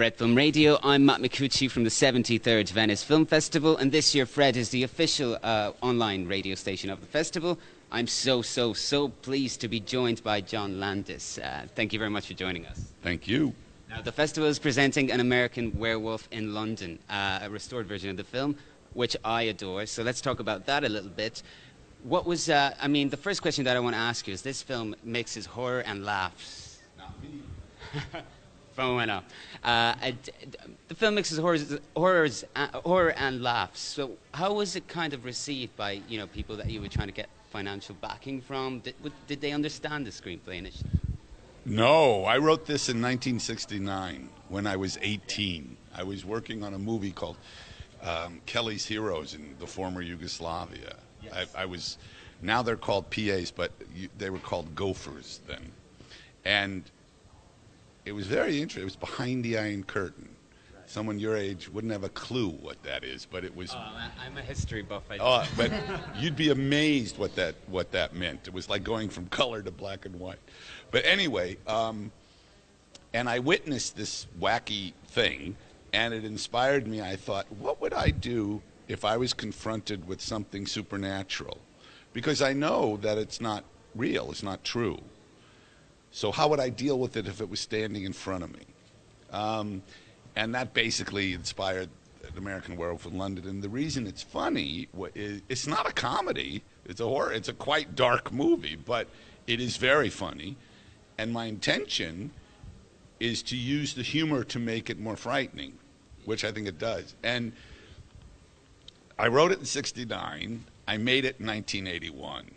Fred Film Radio. I'm Matt Micucci from the 73rd Venice Film Festival, and this year Fred is the official online radio station of the festival. I'm so pleased to be joined by John Landis. Thank you very much for joining us. Thank you. Now, the festival is presenting An American Werewolf in London, a restored version of the film, which I adore. So let's talk about that a little bit. What was, the first question that I want to ask you is, this film mixes horror and laughs. Not me. Phone went up. The film mixes horror and laughs. So how was it kind of received by, people that you were trying to get financial backing from? Did they understand the screenplay initially? No, I wrote this in 1969 when I was 18. I was working on a movie called Kelly's Heroes in the former Yugoslavia. Yes. I was, now they're called PAs, but they were called gophers then. And it was very interesting. It was behind the Iron Curtain. Right. Someone your age wouldn't have a clue what that is, but it was. Oh, I'm a history buff. But you'd be amazed what that meant. It was like going from color to black and white. But anyway, and I witnessed this wacky thing, and it inspired me. I thought, what would I do if I was confronted with something supernatural? Because I know that it's not real, it's not true. So how would I deal with it if it was standing in front of me? And that basically inspired An American Werewolf in London. And the reason it's funny is it's not a comedy. It's a horror. It's a quite dark movie, but it is very funny. And my intention is to use the humor to make it more frightening, which I think it does. And I wrote it in '69. I made it in 1981.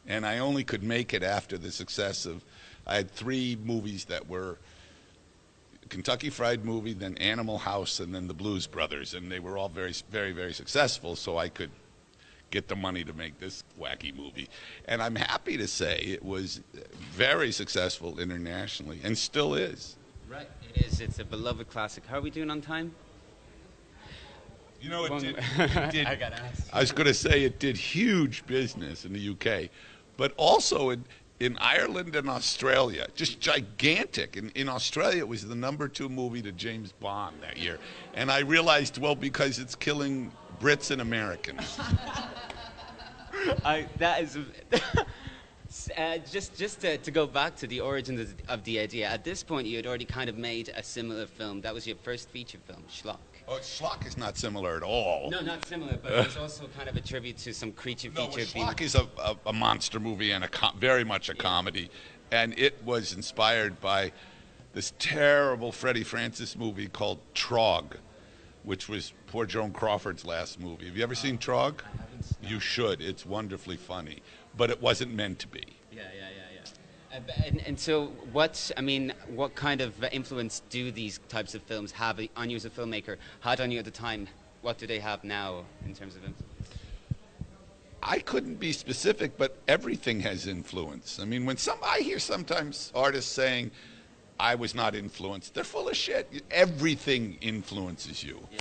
And I only could make it after the success of, I had 3 movies that were Kentucky Fried Movie, then Animal House, and then The Blues Brothers. And they were all very, very, very successful, so I could get the money to make this wacky movie. And I'm happy to say it was very successful internationally, and still is. Right, it is. It's a beloved classic. How are we doing on time? You know, it did I gotta ask. I was going to say it did huge business in the UK, but also in Ireland and Australia, just gigantic. In Australia, it was the #2 movie to James Bond that year. And I realized, well, because it's killing Brits and Americans. That is... just to go back to the origins of the idea, at this point you had already kind of made a similar film. That was your first feature film, Schlock. Oh, Schlock is not similar at all. No, not similar, but it was also kind of a tribute to some creature feature. Schlock is a monster movie and very much a comedy. And it was inspired by this terrible Freddie Francis movie called Trog, which was poor Joan Crawford's last movie. Have you ever seen Trog? I haven't. You should. It's wonderfully funny. But it wasn't meant to be. Yeah. And so what kind of influence do these types of films have on you as a filmmaker? Had on you at the time? What do they have now in terms of influence? I couldn't be specific, but everything has influence. I mean, when I hear sometimes artists saying, I was not influenced, they're full of shit. Everything influences you. Yeah.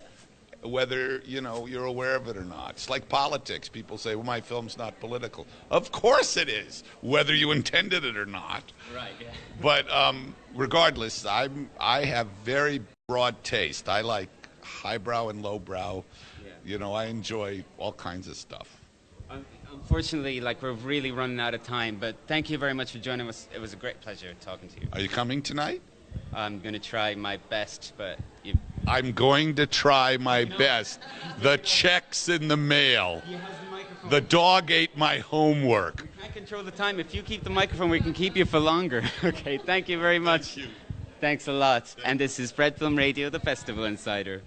Whether, you're aware of it or not. It's like politics. People say, well, my film's not political. Of course it is, whether you intended it or not. Right, yeah. But regardless, I have very broad taste. I like highbrow and lowbrow. Yeah. I enjoy all kinds of stuff. Unfortunately, we're really running out of time, but thank you very much for joining us. It was a great pleasure talking to you. Are you coming tonight? I'm going to try my best, but... I'm going to try my best. The check's in the mail. He has the microphone. The dog ate my homework. We can't control the time. If you keep the microphone, we can keep you for longer. Okay, thank you very much. Thank you. Thanks a lot. And this is Fred Film Radio, the Festival Insider.